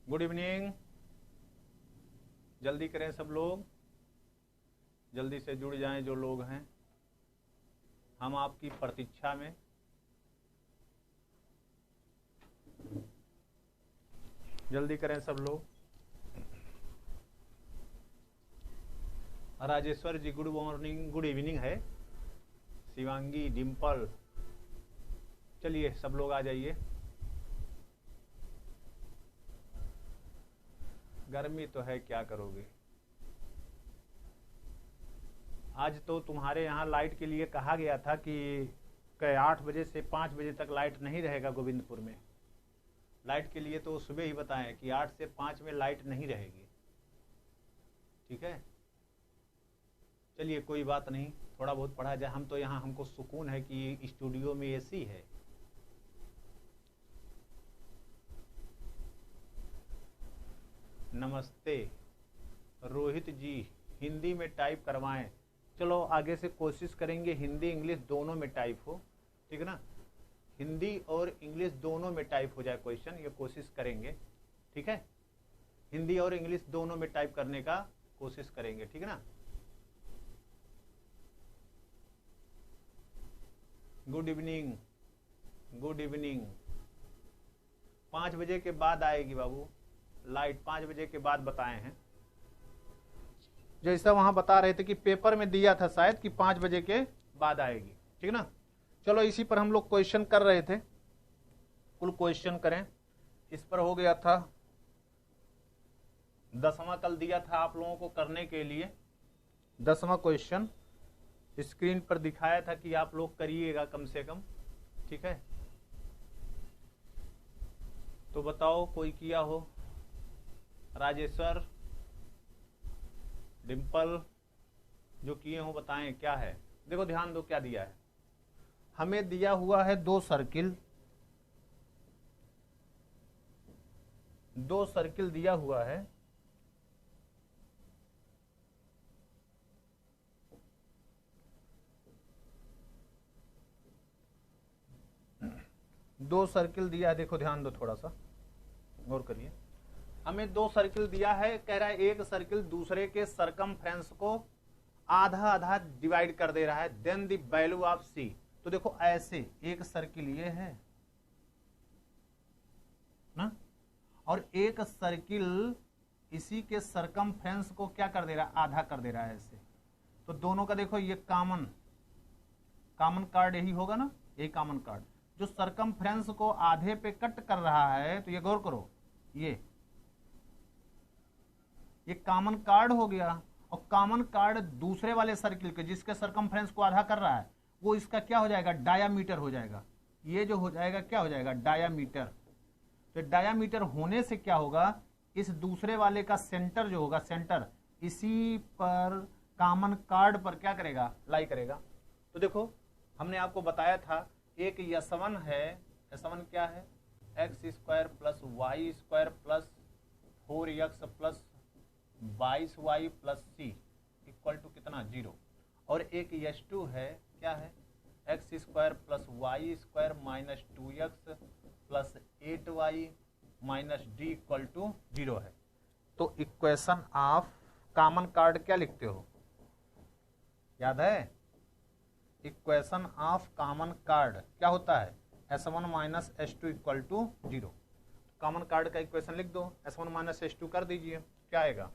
Good evening. जल्दी करें सब लोग, जल्दी से जुड़ जाएं जो लोग हैं, हम आपकी प्रतीक्षा में। जल्दी करें सब लोग। राजेश्वर जी गुड मॉर्निंग, गुड इवनिंग है। शिवांगी, डिम्पल, चलिए सब लोग आ जाइए। गर्मी तो है, क्या करोगे। आज तो तुम्हारे यहाँ लाइट के लिए कहा गया था कि 8 बजे से 5 बजे तक लाइट नहीं रहेगा गोविंदपुर में। लाइट के लिए तो सुबह ही बताएं कि 8 से 5 में लाइट नहीं रहेगी। ठीक है, चलिए कोई बात नहीं, थोड़ा बहुत पढ़ा जाए। हम तो यहाँ, हमको सुकून है कि स्टूडियो में एसी है। नमस्ते रोहित जी, हिंदी में टाइप करवाएं। चलो आगे से कोशिश करेंगे हिंदी इंग्लिश दोनों में टाइप हो, ठीक है ना। हिंदी और इंग्लिश दोनों में टाइप हो जाए क्वेश्चन, ये कोशिश करेंगे, ठीक है। हिंदी और इंग्लिश दोनों में टाइप करने का कोशिश करेंगे, ठीक है ना। Good evening, good evening. 5 बजे के बाद आएगी बाबू लाइट, 5 बजे के बाद बताए हैं। जैसा वहां बता रहे थे कि पेपर में दिया था शायद कि 5 बजे के बाद आएगी, ठीक ना। चलो इसी पर हम लोग क्वेश्चन कर रहे थे, कुल क्वेश्चन करें। इस पर हो गया था 10वां, कल दिया था आप लोगों को करने के लिए 10वां क्वेश्चन। स्क्रीन पर दिखाया था कि आप लोग करिएगा कम से कम, ठीक है। तो बताओ कोई किया हो। राजेश्वर, डिम्पल, जो किए हो बताएं क्या है। देखो ध्यान दो क्या दिया है। हमें दिया हुआ है 2 सर्किल, 2 सर्किल दिया हुआ है। दो सर्किल दिया है, देखो ध्यान दो, थोड़ा सा गौर करिए। हमें 2 सर्किल दिया है, कह रहा है एक सर्किल दूसरे के सरकमफ्रेंस को आधा आधा डिवाइड कर दे रहा है, देन द वैल्यू ऑफ सी। तो देखो ऐसे एक सर्किल ये है ना, और एक सर्किल इसी के सरकमफ्रेंस को क्या कर दे रहा है, आधा कर दे रहा है ऐसे। तो दोनों का देखो ये कॉमन कार्ड यही होगा ना, यही कॉमन कार्ड जो सरकमफ्रेंस को आधे पे कट कर रहा है। तो ये गौर करो, ये कॉमन कार्ड हो गया, और कॉमन कार्ड दूसरे वाले सर्किल के जिसके सरकमफ्रेंस को आधा कर रहा है, वो इसका क्या हो जाएगा, डायामीटर हो जाएगा। ये जो हो जाएगा क्या हो जाएगा, डायामीटर। तो डायामीटर होने से क्या होगा, इस दूसरे वाले का सेंटर जो होगा, सेंटर इसी पर कॉमन कार्ड पर क्या करेगा, लाई करेगा। तो देखो हमने आपको बताया था एक S1 है, S1 क्या है, x² plus y² plus 4x plus 22y plus c equal to कितना, 0। और एक S2 है, क्या है, x² plus y² minus 2x plus 8y minus d equal to 0 है। तो इक्वेशन ऑफ कॉमन कार्ड क्या लिखते हो, याद है। इक्वेशन ऑफ कॉमन कार्ड क्या होता है, S1 minus S2 equal to 0। Common chord का इक्वेशन लिख दो, S1 माइनस S2 कर दीजिए, क्या आएगा,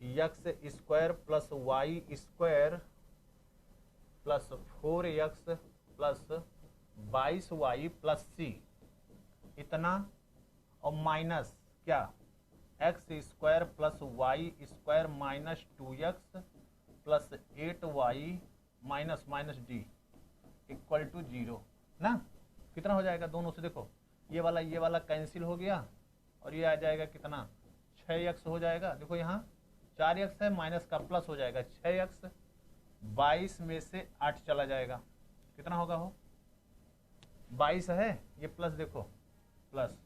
x² plus y² plus 4x plus 22y plus c इतना, और माइनस क्या, x² plus y² minus 2x plus 8y minus minus d equal to 0 ना। कितना हो जाएगा, दोनों से देखो, ये वाला कैंसिल हो गया, और ये आ जाएगा कितना, 6x हो जाएगा। देखो यहाँ 4x है, माइनस का प्लस हो जाएगा 6x, 22 में से 8 चला जाएगा, कितना होगा, हो 22 है, ये प्लस देखो, प्लस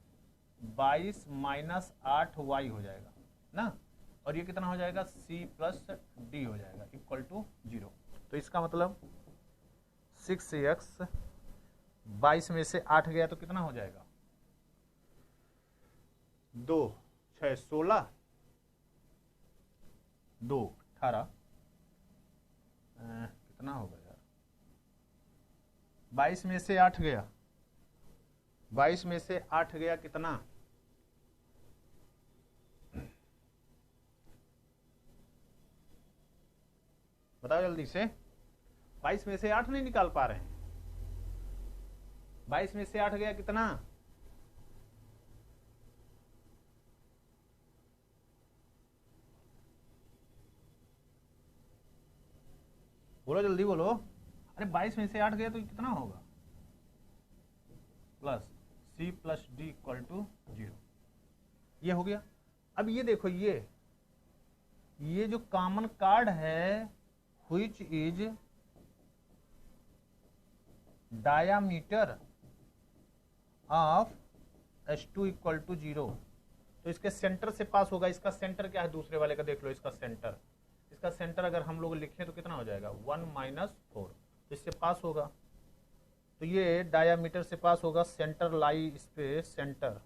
22 माइनस 8y हो जाएगा ना, और ये कितना हो जाएगा, c प्लस d हो जाएगा इक्वल टू 0। तो इसका मतलब 6x, 22 में से 8 गया तो कितना हो जाएगा, 2 6 16 2 18 कितना होगा यार, 22 में से 8 गया, 22 में से 8 गया कितना, बताओ जल्दी से। 22 में से 8 नहीं निकाल पा रहे हैं, 22 में से 8 गया कितना, बोलो जल्दी बोलो। अरे 22 में से 8 गया तो कितना होगा, plus C plus D equal to 0, ये हो गया। अब ये देखो, ये जो कॉमन कार्ड है which is diameter of H2 equal to 0, तो इसके सेंटर से पास होगा। इसका सेंटर क्या है, दूसरे वाले का देख लो, इसका सेंटर अगर हम लोग लिखें तो कितना हो जाएगा 1 - 4, तो इससे पास होगा, तो ये डायामीटर से पास होगा, सेंटर लाई इस पे, सेंटर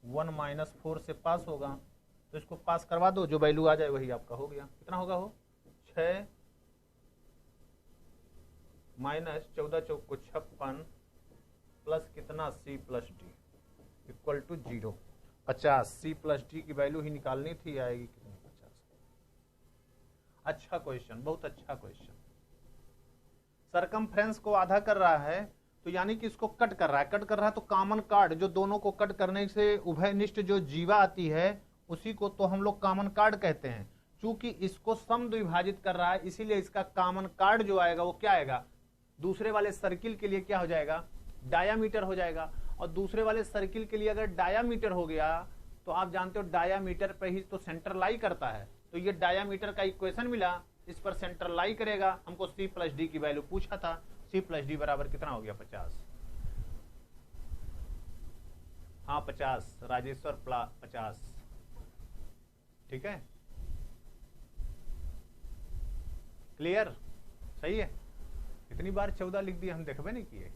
1 - 4 से पास होगा, तो इसको पास करवा दो, जो वैल्यू आ जाए वही आपका हो गया। कितना होगा, हो 6 - 14 × 4 = 56 प्लस कितना C plus D equal to 0, 50। C plus D की वैल्यू ही निकालनी थी, आएगी कितनी, 50। अच्छा क्वेश्चन, बहुत अच्छा क्वेश्चन। सरकमफ्रेंस को आधा कर रहा है, तो यानी कि इसको कट कर रहा है, तो कॉमन कार्ड जो दोनों को कट करने से उभयनिष्ठ जो जीवा आती है उसी को तो हम लोग कॉमन कार्ड कहते हैं। चूंकि इसको समद्विभाजित कर रहा है, इसीलिए इसका कॉमन कार्ड जो आएगा वो क्या आएगा, दूसरे वाले सर्किल के लिए क्या हो जाएगा, डायामीटर हो जाएगा। और दूसरे वाले सर्किल के लिए अगर डायामीटर हो गया तो आप जानते हो डायामीटर पे ही तो सेंटर लाई करता है, तो ये डायामीटर का इक्वेशन मिला, इस पर सेंटर लाई करेगा। हमको सी प्लस डी की वैल्यू पूछा था, सी प्लस डी बराबर कितना हो गया, 50। हाँ 50, राजेश्वर 50, ठीक है, क्लियर, सही है। इतनी बार 14 लिख दिया, हम देखबे नहीं किए।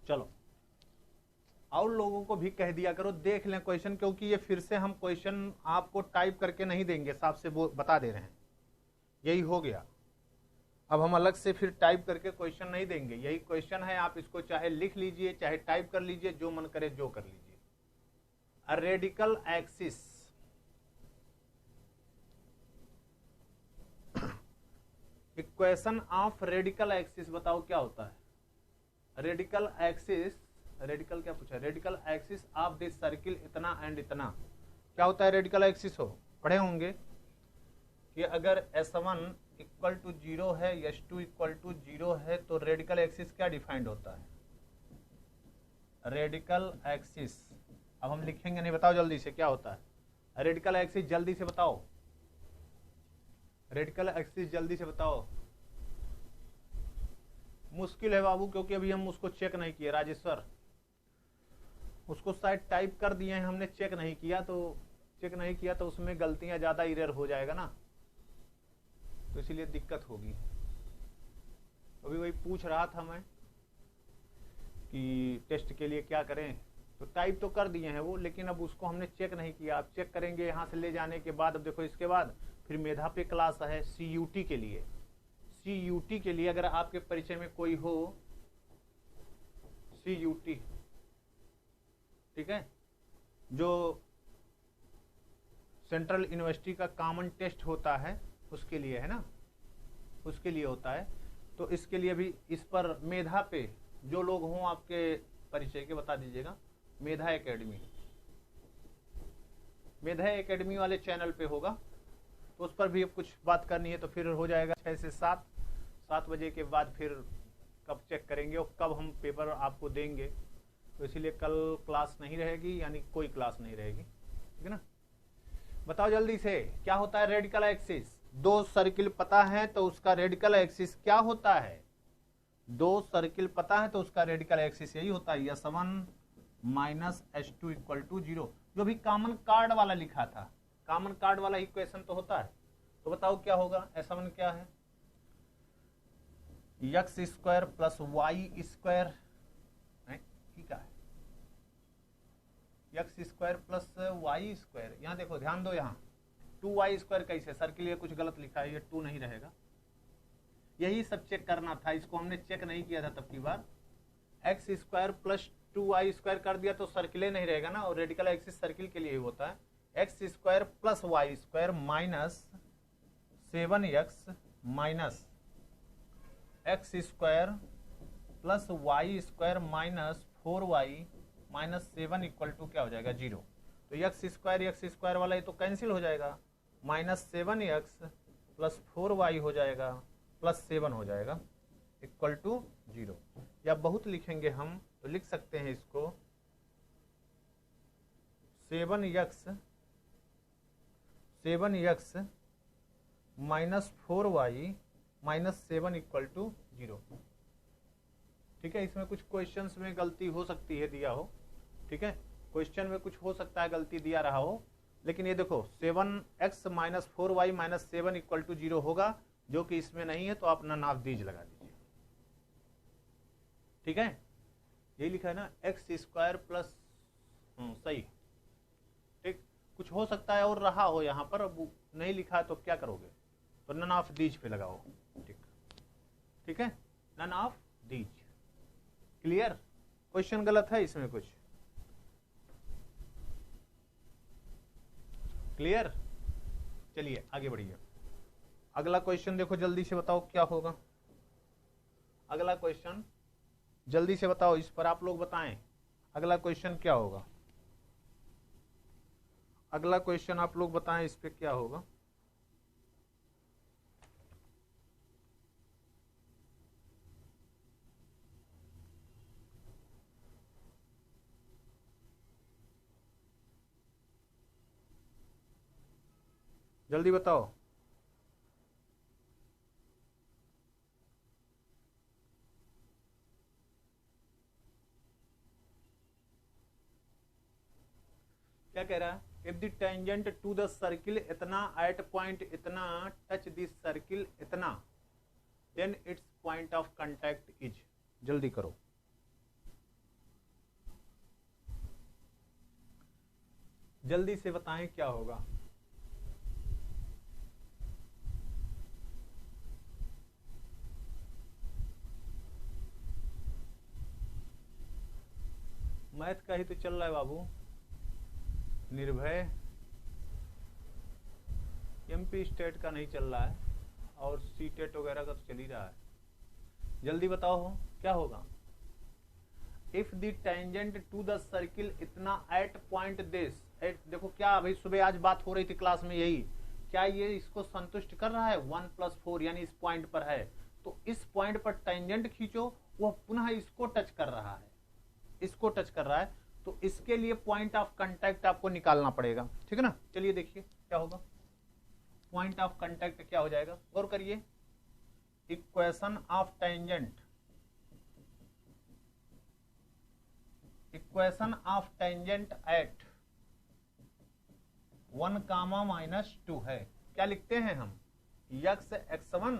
चलो और लोगों को भी कह दिया करो, देख लें क्वेश्चन, क्योंकि ये फिर से हम क्वेश्चन आपको टाइप करके नहीं देंगे, साफ से वो बता दे रहे हैं, यही हो गया। अब हम अलग से फिर टाइप करके क्वेश्चन नहीं देंगे, यही क्वेश्चन है, आप इसको चाहे लिख लीजिए चाहे टाइप कर लीजिए, जो मन करे जो कर लीजिए। अ radical axis, equation of radical axis बताओ क्या होता है। रेडिकल एक्सिस, रेडिकल क्या पूछा, radical axis of this circle इतना एंड इतना, क्या होता है रेडिकल एक्सिस, हो पढ़े होंगे कि अगर S1 इक्वल टू 0 है, S2 इक्वल टू 0 है, तो रेडिकल एक्सिस क्या डिफाइंड होता है, रेडिकल एक्सिस। अब हम लिखेंगे नहीं, बताओ जल्दी से क्या होता है रेडिकल एक्सिस, जल्दी से बताओ, रेडिकल एक्सिस जल्दी से बताओ। मुश्किल है बाबू, क्योंकि अभी हम उसको चेक नहीं किए, राजेश्वर उसको शायद टाइप कर दिए हैं, हमने चेक नहीं किया, तो उसमें गलतियां ज्यादा इरर हो जाएगा ना, तो इसीलिए दिक्कत होगी। अभी वही पूछ रहा था मैं कि टेस्ट के लिए क्या करें, तो टाइप तो कर दिए हैं वो, लेकिन अब उसको हमने चेक नहीं किया। अब चेक करेंगे यहाँ से ले जाने के बाद। अब देखो इसके बाद फिर मेधा पे क्लास है CUT के लिए, CUT के लिए अगर आपके परिचय में कोई हो, CUT, ठीक है, जो सेंट्रल यूनिवर्सिटी का कॉमन टेस्ट होता है उसके लिए है ना, उसके लिए होता है। तो इसके लिए भी इस पर मेधा पे जो लोग हों आपके परिचय के बता दीजिएगा, मेधा एकेडमी वाले चैनल पे होगा, तो उस पर भी अब कुछ बात करनी है, तो फिर हो जाएगा 6 से 7 बजे के बाद फिर कब चेक करेंगे और कब हम पेपर आपको देंगे, तो इसीलिए कल क्लास नहीं रहेगी, यानी कोई क्लास नहीं रहेगी, ठीक है ना। बताओ जल्दी से क्या होता है रेडिकल एक्सिस, दो सर्किल पता है तो उसका रेडिकल एक्सिस क्या होता है, दो सर्किल पता है तो उसका रेडिकल एक्सिस यही होता है, S1 - S2 इक्वल टू 0, जो भी कॉमन कार्ड वाला लिखा था, कॉमन कार्ड वाला इक्वेशन तो होता है। तो बताओ क्या होगा, S1 क्या है, x² + y², ठीक है, x square plus y square, यहाँ देखो ध्यान दो, यहाँ 2y² कैसे, सर्किल ये कुछ गलत लिखा है, ये 2 नहीं रहेगा, यही सब चेक करना था, इसको हमने चेक नहीं किया था तब की बार। x² प्लस 2y² कर दिया तो सर्किल नहीं रहेगा ना, और रेडिकल एक्सिस सर्किल के लिए ही होता है। x² plus y² minus 7x minus x² plus y² minus 4y minus 7 equal to क्या हो जाएगा 0। तो x² वाला ये तो कैंसिल हो जाएगा, माइनस 7x प्लस 4y हो जाएगा प्लस 7 हो जाएगा इक्वल टू 0। या बहुत लिखेंगे हम तो लिख सकते हैं इसको 7x minus 4y minus 7 equal to 0। ठीक है, इसमें कुछ क्वेश्चंस में गलती हो सकती है, दिया हो, ठीक है, क्वेश्चन में कुछ हो सकता है गलती दिया रहा हो, लेकिन ये देखो 7x minus 4y minus 7 equal to 0 होगा, जो कि इसमें नहीं है, तो आप ना नाफदीज लगा दीजिए। ठीक है, यही लिखा है ना, x² प्लस, सही, ठीक, कुछ हो सकता है और रहा हो यहाँ पर, अब नहीं लिखा तो क्या करोगे, तो नन ऑफ दीज पे लगाओ। ठीक, ठीक है, none of these, clear. Question गलत है इसमें कुछ, क्लियर। चलिए आगे बढ़िए, अगला क्वेश्चन देखो, जल्दी से बताओ क्या होगा। अगला क्वेश्चन जल्दी से बताओ, इस पर आप लोग बताएं अगला क्वेश्चन क्या होगा। अगला क्वेश्चन आप लोग बताएं इस पे क्या होगा। जल्दी बताओ। क्या कह रहा है, if the tangent to the circle इतना एट पॉइंट इतना टच दिस सर्किल इतना, then its point of contact is. जल्दी करो, जल्दी से बताएं क्या होगा। मैथ का ही तो चल रहा है बाबू, निर्भय एमपी स्टेट का नहीं चल रहा है, और सीटेट वगैरह का तो चल ही रहा है। जल्दी बताओ क्या होगा। If the tangent to the circle इतना एट पॉइंट दिस, देखो क्या अभी सुबह आज बात हो रही थी क्लास में, यही क्या ये इसको संतुष्ट कर रहा है, 1 + 4 यानी इस पॉइंट पर है, तो इस पॉइंट पर टेंजेंट खींचो, वह पुनः इसको टच कर रहा है, इसको टच कर रहा है, तो इसके लिए पॉइंट ऑफ कांटेक्ट आपको निकालना पड़ेगा। ठीक है ना, चलिए देखिए क्या होगा। पॉइंट ऑफ कांटेक्ट क्या हो जाएगा, गौर करिए। Equation of tangent, equation of tangent at 1, -2 है। क्या लिखते हैं हम, x(x1)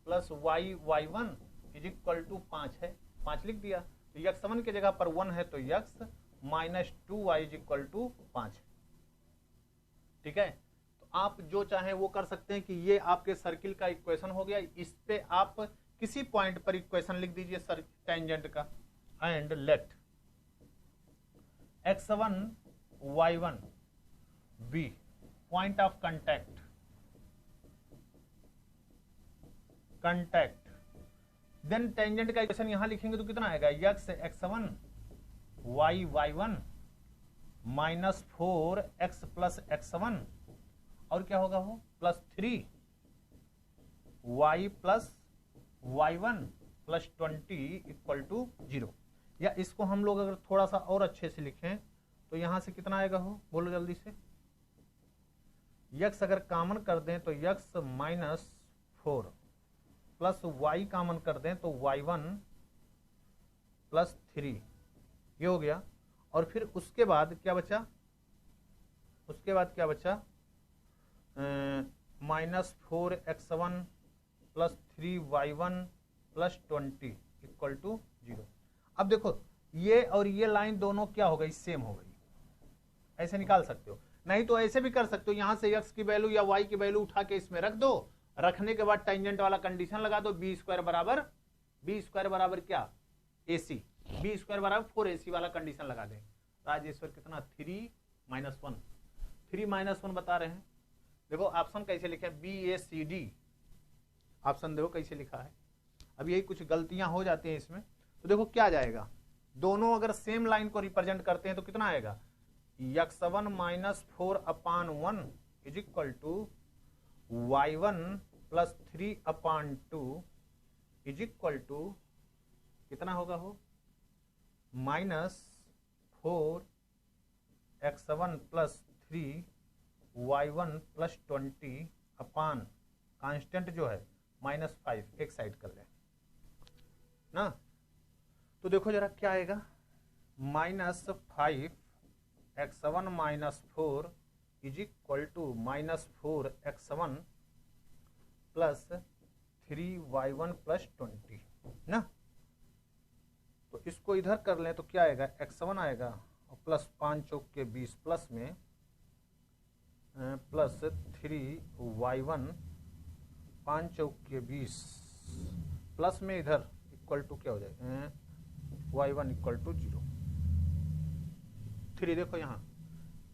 plus y(y1) is equal to 5 है, 5 लिख दिया। तो x1 की जगह पर 1 है, तो x -2y is equal to 5। ठीक है, तो आप जो चाहें वो कर सकते हैं कि ये आपके सर्किल का इक्वेशन हो गया, इस पे आप किसी पॉइंट पर इक्वेशन लिख दीजिए टेंजेंट का, and let x1 y1 be point of contact, contact, then tangent का इक्वेशन यहां लिखेंगे तो कितना आएगा, x(x1) y(y1) -4x + x1, और क्या होगा वो +3y + y1 + 20 इक्वल टू 0। या इसको हम लोग अगर थोड़ा सा और अच्छे से लिखें तो यहां से कितना आएगा हो, बोलो जल्दी से। x अगर कॉमन कर दें तो x -4 प्लस y कॉमन कर दें तो y1 + 3, ये हो गया। और फिर उसके बाद क्या बचा, उसके बाद क्या बचा, -4x1 + 3y1 + 20 इक्वल टू 0। अब देखो ये और ये लाइन दोनों क्या हो गई, सेम हो गई। ऐसे निकाल सकते हो। नहीं तो ऐसे भी कर सकते हो, यहां से x की वैल्यू या y की वैल्यू उठा के इसमें रख दो, रखने के बाद टेंजेंट वाला कंडीशन लगा दो, बी स्क्वायर बराबर क्या, AC, बी स्क्वायर बराबर 4AC वाला कंडीशन लगा दें। राजेश्वर कितना 3 - 1, 3 - 1 बता रहे हैं। देखो ऑप्शन कैसे लिखे हैं, BACD ऑप्शन देखो कैसे लिखा है। अब यही कुछ गलतियां हो जाती हैं इसमें, तो देखो क्या जाएगा, दोनों अगर सेम लाइन को रिप्रेजेंट करते हैं तो कितना आएगा, x1 - 4/1 is equal to y1 + 3/2 is equal to कितना होगा, हो -4x1 + 3y1 + 20 अपान कांस्टेंट जो है -5 एक साइड कर लें ना। तो देखो जरा क्या आएगा, -5x1 - 4 is equal to -4x1 + 3y1 + 20 ना। तो इसको इधर कर लें तो क्या आएगा, x1 आएगा और प्लस 5 चौक के 20 प्लस में प्लस 3y1 5 चौक के 20 प्लस में इधर इक्वल टू क्या हो जाएगा, y1 इक्वल टू 0। 3 देखो यहाँ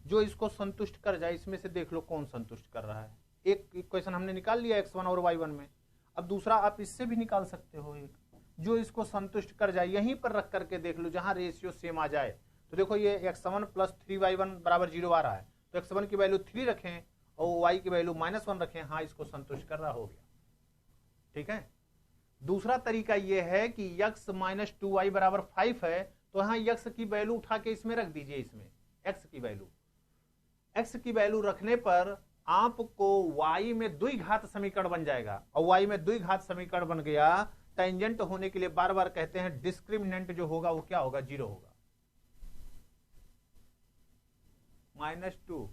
जो इसको संतुष्ट कर जाए, इसमें से देख लो कौन संतुष्ट कर रहा है। एक इक्वेशन हमने निकाल लिया x1 और y1 में, अब दूसरा आप इससे भी निकाल सकते हो, एक जो इसको संतुष्ट कर जाए, यहीं पर रख करके देख लो जहां रेशियो सेम आ जाए। तो देखो ये x1 + 3y1 = 0 आ रहा है, तो x1 की वैल्यू 3 रखें और y की वैल्यू -1 रखें, हाँ इसको संतुष्ट कर रहा, हो गया। ठीक है, दूसरा तरीका यह है कि x - 2y = 5 है, तो यहाँ x की वैल्यू उठा के इसमें रख दीजिए, इसमें x की वैल्यू रखने पर आपको y में द्विघात समीकरण बन जाएगा, और y में द्विघात समीकरण बन गया, टेंजेंट होने के लिए बार बार कहते हैं डिस्क्रिमिनेंट जो होगा वो क्या होगा, 0 होगा। -2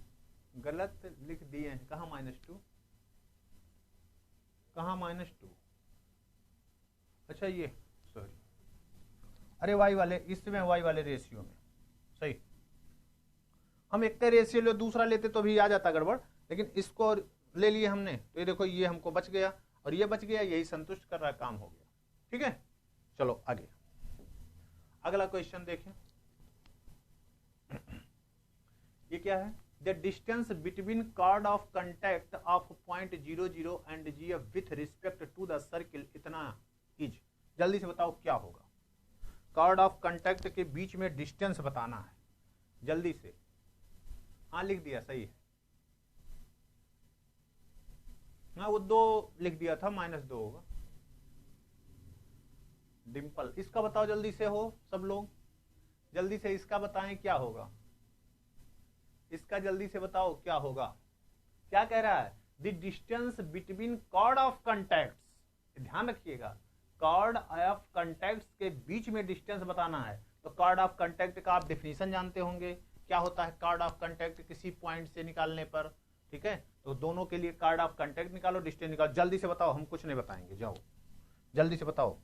गलत लिख दिए हैं, कहां -2, कहां -2, अच्छा ये सॉरी, अरे y वाले, इसमें y वाले रेशियो में सही, हम एक का रेशियो लो दूसरा लेते तो भी आ जाता गड़बड़, लेकिन इसको ले लिए हमने, तो ये देखो ये हमको बच गया और ये बच गया, यही संतुष्ट कर रहा, काम हो गया। ठीक है, चलो आगे अगला क्वेश्चन देखें। ये क्या है, the distance between chord of contact of point 0, 0 and G with respect to the circle इतना इज, जल्दी से बताओ क्या होगा। कार्ड ऑफ कंटैक्ट के बीच में डिस्टेंस बताना है, जल्दी से। हाँ लिख दिया, सही है, हाँ वो 2 लिख दिया था, -2 होगा। डिम्पल, इसका बताओ जल्दी से, हो सब लोग जल्दी से इसका बताएं क्या होगा, इसका जल्दी से बताओ क्या होगा। क्या कह रहा है, the distance between chord of contacts, ध्यान रखिएगा, कार्ड ऑफ कंटैक्ट्स के बीच में डिस्टेंस बताना है। तो कार्ड ऑफ कंटैक्ट का आप डेफिनेशन जानते होंगे, क्या होता है कार्ड ऑफ कंटैक्ट, किसी पॉइंट से निकालने पर। ठीक है, तो दोनों के लिए कार्ड ऑफ कंटैक्ट निकालो, डिस्टेंस निकालो, जल्दी से बताओ, हम कुछ नहीं बताएंगे, जाओ जल्दी से बताओ,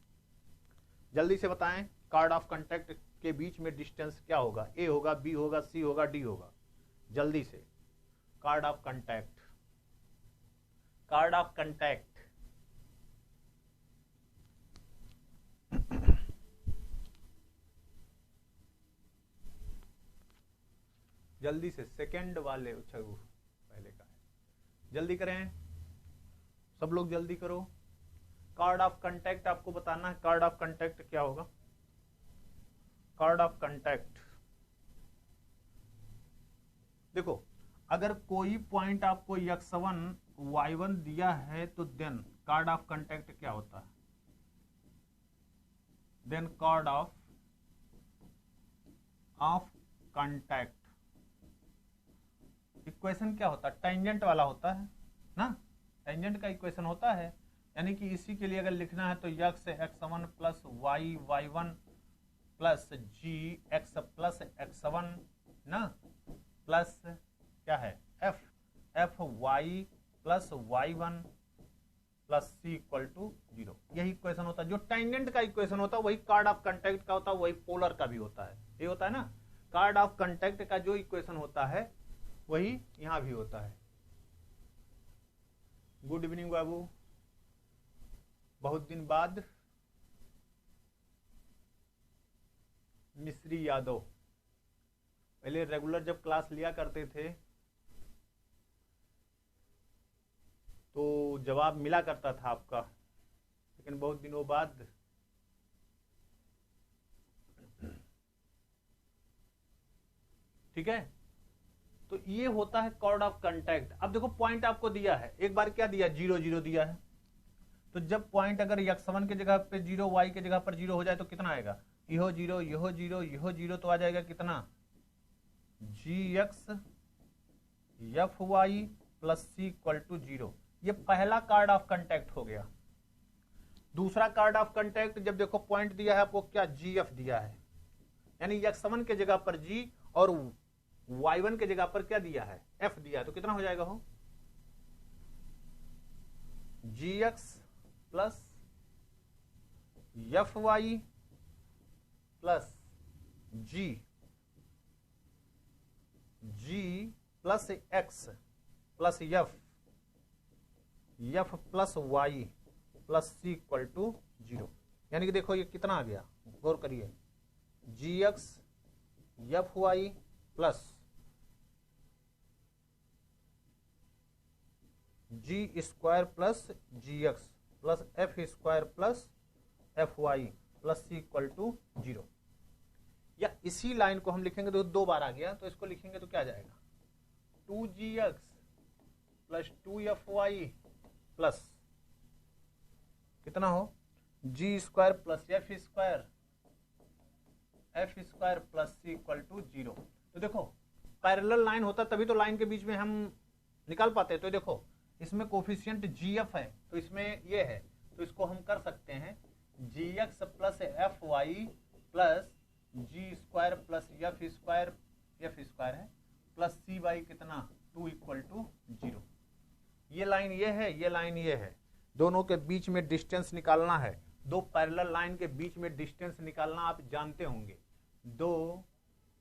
जल्दी से बताएं, कार्ड ऑफ कंटैक्ट के बीच में डिस्टेंस क्या होगा, ए होगा, बी होगा, सी होगा, डी होगा, जल्दी से। Card of contact, card of contact, जल्दी से, सेकंड वाले पहले का है, जल्दी करें सब लोग, जल्दी करो। कार्ड ऑफ कंटैक्ट आपको बताना है, कार्ड ऑफ कंटैक्ट क्या होगा। कार्ड ऑफ कंटैक्ट देखो, अगर कोई पॉइंट आपको x1 y1 दिया है तो देन कार्ड ऑफ कंटैक्ट क्या होता है, then chord of contact equation क्या होता है, टेंजेंट वाला होता है ना, टेंजेंट का इक्वेशन होता है। यानी कि इसी के लिए अगर लिखना है तो x1 + y y1 + g x + x1 ना, प्लस क्या है f y + y1 + c = 0, यही इक्वेशन होता है। जो टेंजेंट का इक्वेशन होता है वही कार्ड ऑफ कंटैक्ट का होता है, वही पोलर का भी होता है, ये होता है ना। कार्ड ऑफ कांटेक्ट का जो इक्वेशन होता है वही यहां भी होता है। गुड इवनिंग बाबू, बहुत दिन बाद। मिश्री यादव, पहले रेगुलर जब क्लास लिया करते थे तो जवाब मिला करता था आपका, लेकिन बहुत दिनों बाद ठीक है। तो ये होता है कार्ड ऑफ कांटेक्ट। अब देखो पॉइंट आपको दिया है, एक बार क्या दिया, 0 0 दिया है। तो जब पॉइंट अगर x1 के जगह पे 0, y के जगह पर 0 हो जाए तो कितना आएगा, यहो 0 यहो 0 यहो 0, तो आ जाएगा कितना, gx fy plus c equal to 0। ये पहला कार्ड ऑफ कांटेक्ट हो गया। दूसरा कार्ड ऑफ कांटेक्ट, जब देखो पॉइंट दिया है आपको क्या, gf दिया है, यानी x1 के जगह पर g और y1 के जगह पर क्या दिया है, f दिया है, तो कितना हो जाएगा, हो gx plus fy plus g plus x plus f plus y plus c equal to 0। यानी कि देखो ये कितना आ गया, गौर करिए, gx fy plus g square plus gx plus f square plus fy plus c equal to 0। या इसी line को हम लिखेंगे तो 2 बार आ गया, तो इसको लिखेंगे तो क्या आ जाएगा, 2gx प्लस 2fy प्लस कितना हो, g square plus f square plus c equal to 0। तो देखो पैरेलल लाइन होता तभी तो लाइन के बीच में हम निकाल पाते हैं। तो देखो इसमें कोफिशिएंट gf है, तो इसमें ये है, तो इसको हम कर सकते हैं gx plus fy plus g square plus f square है प्लस cy कितना 2 इक्वल टू 0। ये लाइन ये है, ये लाइन ये है, दोनों के बीच में डिस्टेंस निकालना है। दो पैरेलल लाइन के बीच में डिस्टेंस निकालना आप जानते होंगे, दो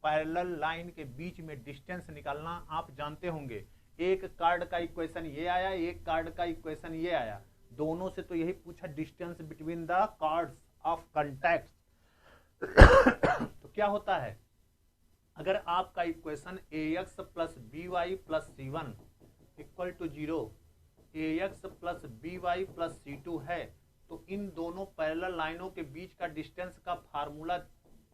पैरेलल लाइन के बीच में डिस्टेंस निकालना आप जानते होंगे। एक कार्ड का इक्वेशन ये आया, एक कार्ड का इक्वेशन ये आया, दोनों से तो यही पूछा distance between the chords of contact. तो क्या होता है, अगर आपका equation ax plus by plus c1 equal to 0, ax plus by plus c2 है, तो इन दोनों पैरेलल लाइनों के बीच का डिस्टेंस का फार्मूला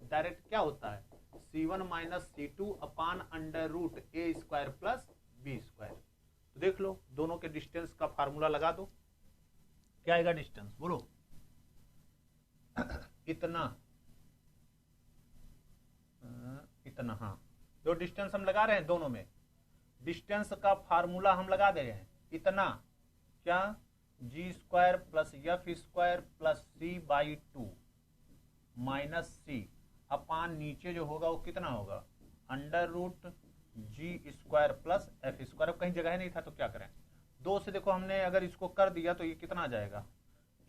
डायरेक्ट क्या होता है, c1 minus c2 upon under root a square plus b square. तो देख लो दोनों के डिस्टेंस का फार्मूला लगा दो, क्या आएगा डिस्टेंस, बोलो इतना इतना। हाँ, जो डिस्टेंस हम लगा रहे हैं दोनों में, डिस्टेंस का फार्मूला हम लगा दे रहे हैं इतना, क्या, g square plus f square plus c by 2 minus c upon नीचे जो होगा वो कितना होगा, under root g square plus f square. कहीं जगह नहीं था तो क्या करें, 2 से देखो हमने अगर इसको कर दिया तो ये कितना आ जाएगा,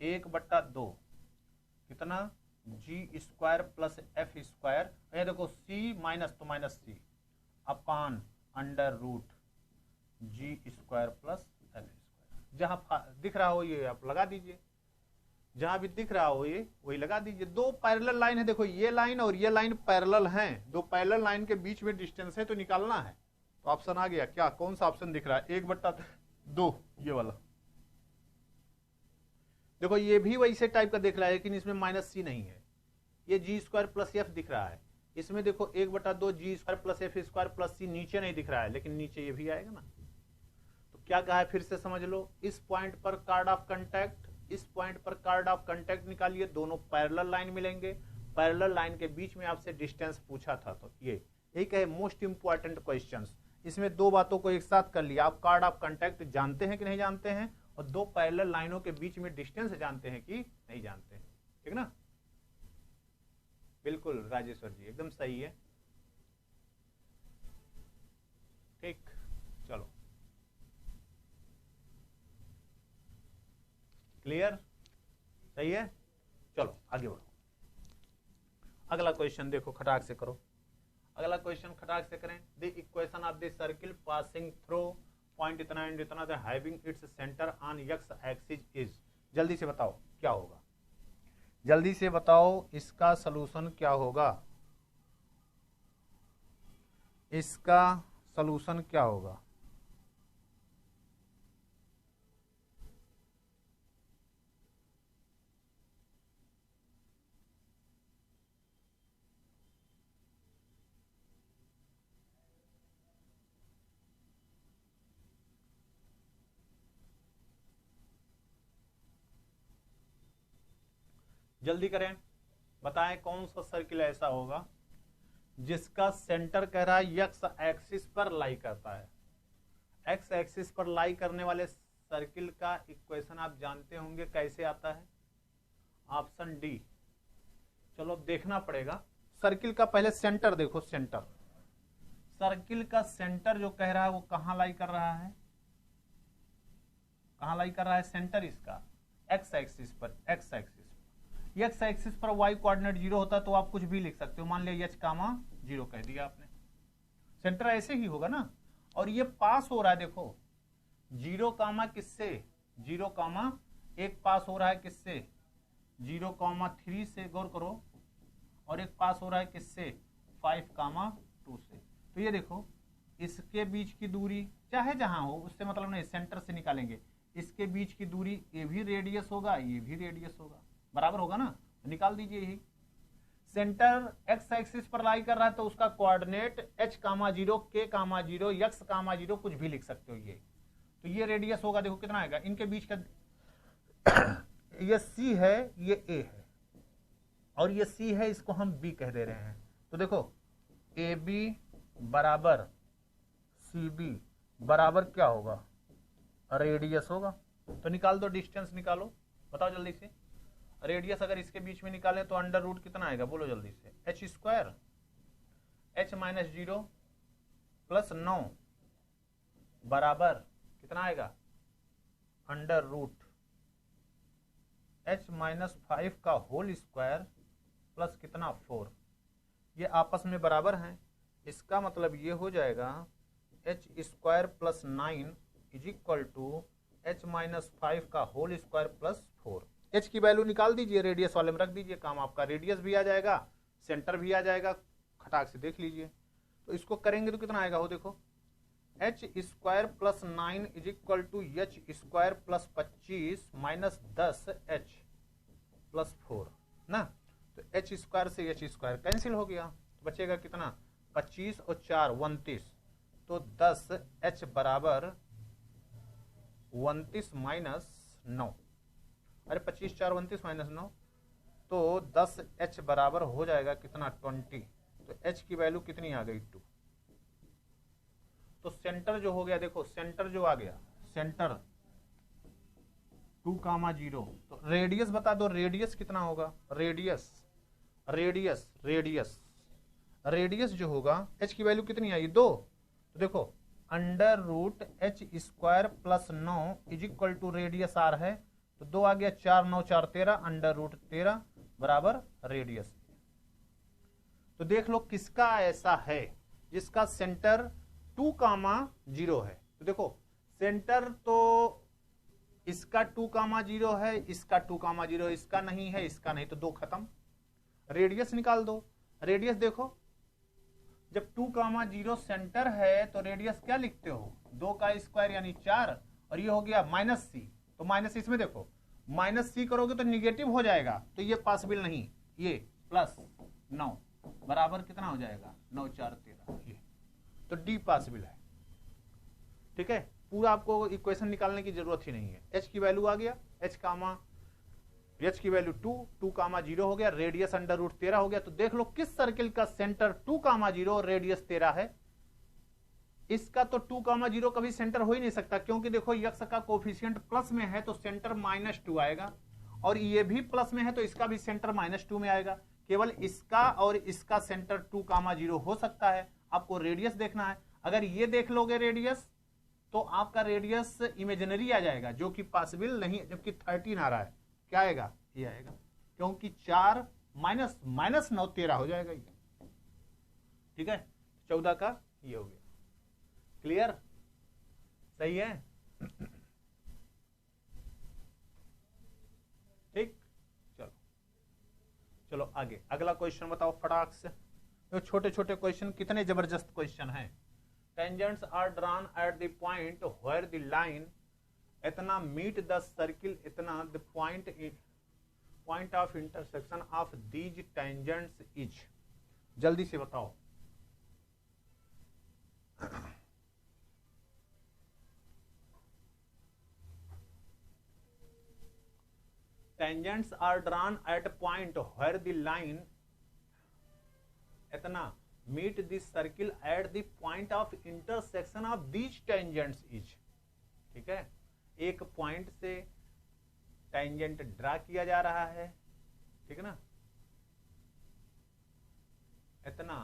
1/2 कितना, g square plus f square, ये देखो c माइनस तो minus c upon under root g square plus f square. जहां दिख रहा हो ये आप लगा दीजिए, जहां भी दिख रहा हो ये वही लगा दीजिए। दो पैरेलल लाइन है, देखो ये लाइन और ये लाइन पैरेलल हैं, दो पैरेलल लाइन के बीच में डिस्टेंस है तो निकालना है। तो ऑप्शन आ गया, क्या, कौन सा ऑप्शन दिख रहा है, 1/2 ये वाला। देखो ये भी वैसे टाइप का दिख रहा है, लेकिन इसमें माइनस c नहीं है, ये g स्क्वायर प्लस f दिख रहा है। इसमें देखो 1/2 g square plus f square plus c नीचे नहीं दिख रहा है, लेकिन नीचे ये भी आएगा ना। तो क्या कहा है फिर से समझ लो, इस पॉइंट पर कार्ड ऑफ कांटेक्ट, इस पॉइंट पर कार्ड ऑफ कांटेक्ट निकालिए, दोनों पैरेलल लाइन मिलेंगे, पैरेलल लाइन के बीच में आपसे डिस्टेंस पूछा था। तो ये यही कहे मोस्ट इंपॉर्टेंट क्वेश्चंस, इसमें दो बातों को एक साथ कर लिया, आप कार्ड ऑफ कांटेक्ट जानते हैं कि नहीं जानते हैं, और दो पैरेलल लाइनों के बीच में डिस्टेंस जानते हैं कि नहीं जानते हैं, ठीक ना। बिल्कुल राजेश्वर जी एकदम सही है, ठीक, चलो क्लियर, सही है, चलो आगे बढ़ो। अगला क्वेश्चन देखो, खटाक से करो। अगला क्वेश्चन खटाक से करें। The equation of the circle passing through point इतना एंड इतना the having its centre on x axis is. जल्दी से बताओ क्या होगा, जल्दी से बताओ इसका सलूशन क्या होगा, इसका सलूशन क्या होगा। जल्दी करें, बताएं कौन सा सर्किल ऐसा होगा जिसका सेंटर कह रहा है एक्स एक्सिस पर लाई करता है। एक्स एक्सिस पर लाई करने वाले सर्किल का इक्वेशन आप जानते होंगे कैसे आता है, ऑप्शन डी। चलो देखना पड़ेगा। सर्किल का पहले सेंटर देखो, सेंटर, सर्किल का सेंटर जो कह रहा है वो कहां लाई कर रहा है, कहां लाई कर रहा है सेंटर इसका, एक्स एक्सिस पर। एक्स एक्सिस एक्स एक्सिस पर वाई कोऑर्डिनेट 0 होता है तो आप कुछ भी लिख सकते हो, मान लिया एच कामा 0 कह दिया आपने, सेंटर ऐसे ही होगा ना। और ये पास हो रहा है, देखो 0 कामा किससे, 0 कामा एक पास हो रहा है किससे, 0 कामा 3 से, गौर करो, और एक पास हो रहा है किससे, 5 कामा 2 से। तो ये देखो इसके बीच की दूरी चाहे जहां हो उससे मतलब नहीं, सेंटर से निकालेंगे, इसके बीच की दूरी ये भी रेडियस होगा, ये भी रेडियस होगा, बराबर होगा ना, तो निकाल दीजिए यही। सेंटर एक्स एक्सिस पर लाई कर रहा है तो उसका कोऑर्डिनेट h कामा 0, k कामा 0, x कामा 0 कुछ भी लिख सकते हो ये। तो ये रेडियस होगा, देखो कितना आएगा, इनके बीच का ये c है, ये a है, और ये c है, इसको हम b कह दे रहे हैं। तो देखो ab बराबर cb बराबर क्या होगा, रेडियस होगा। तो निकाल दो, डिस्टेंस निकालो, बताओ जल्दी से। रेडियस अगर इसके बीच में निकालें तो अंडर रूट कितना आएगा, बोलो जल्दी से, h square, h minus 0 plus 9 बराबर कितना आएगा, अंडर रूट h माइनस 5 का होल स्क्वायर प्लस कितना 4। ये आपस में बराबर हैं, इसका मतलब ये हो जाएगा h square plus 9 is equal to h minus 5 का होल स्क्वायर प्लस 4। h की वैल्यू निकाल दीजिए, रेडियस वाले में रख दीजिए, काम आपका, रेडियस भी आ जाएगा, सेंटर भी आ जाएगा, खटाक से देख लीजिए। तो इसको करेंगे तो कितना आएगा, हो देखो, h square plus 9 is equal to h square plus 25 minus 10 h plus 4 ना। तो h स्क्वायर से h स्क्वायर कैंसिल हो गया, तो बचेगा कितना, 25 और 4 29, तो 10 h बराबर 29 माइनस 9, अरे 25 4 29 माइनस 9, तो 10 h बराबर हो जाएगा कितना, 20। तो h की वैल्यू कितनी आ गई, 2। तो सेंटर जो हो गया, देखो सेंटर जो आ गया, सेंटर 2 कामा 0। तो रेडियस बता दो, रेडियस कितना होगा, रेडियस रेडियस रेडियस रेडियस जो होगा, h की वैल्यू कितनी आई, 2। तो देखो under root h square plus 9 is equal to radius r है, तो 2 आ गया, 4 9 4 13, अंडर रूट 13 बराबर रेडियस। तो देख लो किसका ऐसा है जिसका सेंटर 2 कामा 0 है। तो देखो सेंटर तो इसका 2 कामा 0 है, इसका 2 कामा 0, इसका नहीं है, इसका नहीं, तो 2 खत्म। रेडियस निकाल दो, रेडियस देखो जब 2 कामा 0 सेंटर है तो रेडियस क्या लिखते हो, 2 का स्क्वायर यानी 4, और ये हो गया माइनस सी। तो माइनस इसमें देखो माइनस सी करोगे तो निगेटिव हो जाएगा, तो ये पॉसिबल नहीं, ये प्लस 9 बराबर कितना हो जाएगा, 9 4 13, ये तो डी पॉसिबल है। ठीक है, पूरा आपको इक्वेशन निकालने की जरूरत ही नहीं है। h की वैल्यू आ गया, h की वैल्यू 2 कामा 0 हो गया, रेडियस अंडर रूट 13 हो गया। तो देख लो किस सर्किल का सेंटर 2 कामा 0 रेडियस 13 है। इसका तो 2 कामा 0 कभी सेंटर हो ही नहीं सकता, क्योंकि देखो x का कोफिशिएंट प्लस में है तो सेंटर -2 आएगा, और ये भी प्लस में है तो इसका भी सेंटर -2 में आएगा। केवल इसका और इसका सेंटर 2 कामा 0 हो सकता है। आपको रेडियस देखना है, अगर ये देख लोगे रेडियस तो आपका रेडियस इमेजिनरी आ जाएगा, जो कि पॉसिबल नहीं, जबकि 13 आ रहा है, क्या आएगा, ये आएगा, क्योंकि 4 माइनस 9 13 हो जाएगा ये। ठीक है, 14 का ये हो गया। क्लियर, सही है। ठीक, चलो चलो आगे अगला क्वेश्चन बताओ फटाक से। तो छोटे छोटे क्वेश्चन कितने जबरदस्त क्वेश्चन हैं। Tangents are drawn at the point where the line इतना मीट द सर्किल इतना the point of intersection of these tangents is. जल्दी से बताओ। Tangents are drawn at a point where the line इतना meet the circle at the point of intersection of these tangents is। ठीक है, एक point से tangent draw किया जा रहा है, ठीक है ना, इतना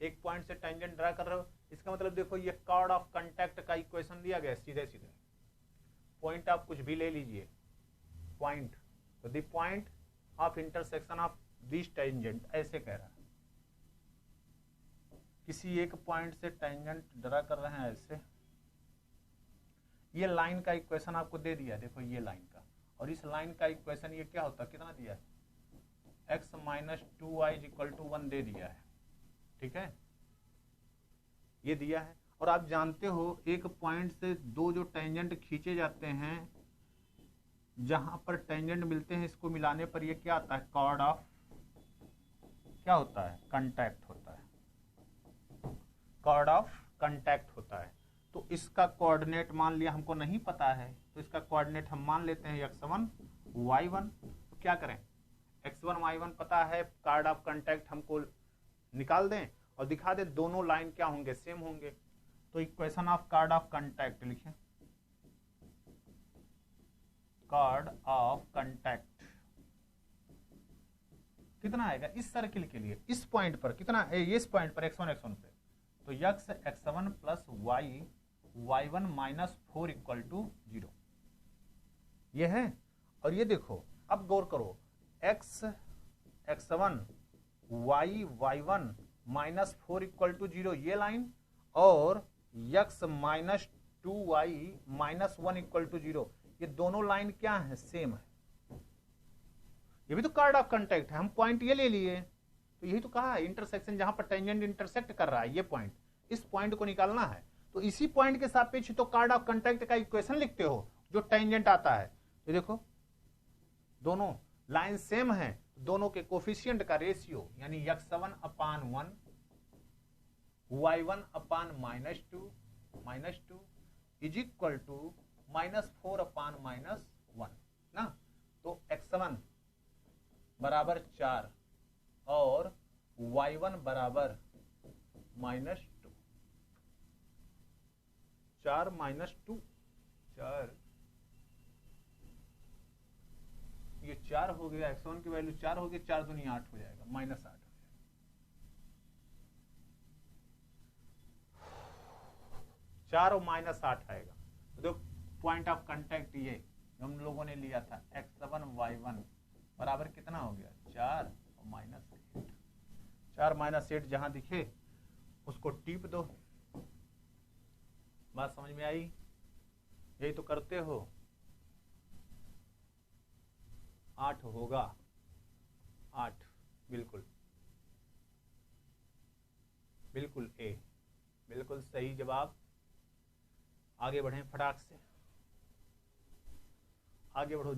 एक पॉइंट से टेंजेंट ड्रा कर रहे हो, इसका मतलब देखो ये कॉर्ड ऑफ कांटेक्ट का इक्वेशन दिया गया सीधे सीधे। पॉइंट आप कुछ भी ले लीजिए, पॉइंट तो the point of intersection of this tangent ऐसे कह रहा है। किसी एक पॉइंट से टेंजेंट ड्रा कर रहे हैं ऐसे। ये लाइन का इक्वेशन आपको दे दिया, देखो ये लाइन का, और इस लाइन का इक्वेशन ये क्या होता है, कितना दिया है, x minus 2y equal to 1 दे दिया है। ठीक है, ये दिया है। और आप जानते हो एक पॉइंट से दो जो टेंजेंट खींचे जाते हैं, जहां पर टेंजेंट मिलते हैं, इसको मिलाने पर ये क्या आता है, कॉर्ड ऑफ क्या होता है, कांटेक्ट होता है, कॉर्ड ऑफ कांटेक्ट होता है। तो इसका कोऑर्डिनेट मान लिया, हमको नहीं पता है तो इसका कोऑर्डिनेट हम मान लेते हैं x1 y1। तो क्या करें, x1 y1 पता है, कॉर्ड ऑफ कांटेक्ट हमको निकाल दें और दिखा दें दोनों लाइन क्या होंगे, सेम होंगे। तो equation of chord of contact लिखें, कॉर्ड ऑफ कांटेक्ट कितना आएगा इस सर्किल के लिए, इस पॉइंट पर कितना, इस पॉइंट पर x1 पे, तो x x1 plus y y1 minus 4 equal to 0, ये है। और ये देखो, अब गौर करो, x x1 y y1 minus 4 equal to 0 ये लाइन, और x minus 2y minus 1 equal to 0, ये दोनों लाइन क्या है, सेम है। ये भी तो कॉर्ड ऑफ कांटेक्ट है, हम पॉइंट ये ले लिए, तो यही तो कहा है इंटरसेक्शन, जहां पर टेंजेंट इंटरसेक्ट कर रहा है, ये पॉइंट, इस पॉइंट को निकालना है। तो इसी पॉइंट के सापेक्ष तो कॉर्ड ऑफ कांटेक्ट का इक्वेशन लिखते हो जो टेंजेंट आता है। तो देखो दोनों लाइन सेम है, दोनों के कोफिशिएंट का रेशियो यानी x1 upon 1 y1 upon minus 2 is equal to minus 4 upon minus 1 ना। तो x1 बराबर 4 और y1 बराबर माइनस 2, 4 माइनस 2 4, ये 4 हो गया, x1 की वैल्यू 4 हो गई, 4 दूनी 8 हो जाएगा, माइनस 8 हो जाएगा, 4 और माइनस 8 आएगा। तो पॉइंट ऑफ कांटेक्ट ये हम लोगों ने लिया था x7 y1 बराबर कितना हो गया, 4 और माइनस 8। 4 माइनस 8 जहां दिखे उसको टीप दो। बात समझ में आई, यही तो करते हो। 8 होगा, 8 बिल्कुल बिल्कुल ए, बिल्कुल सही जवाब। आगे बढ़ें फटाक से, आगे बढ़ो।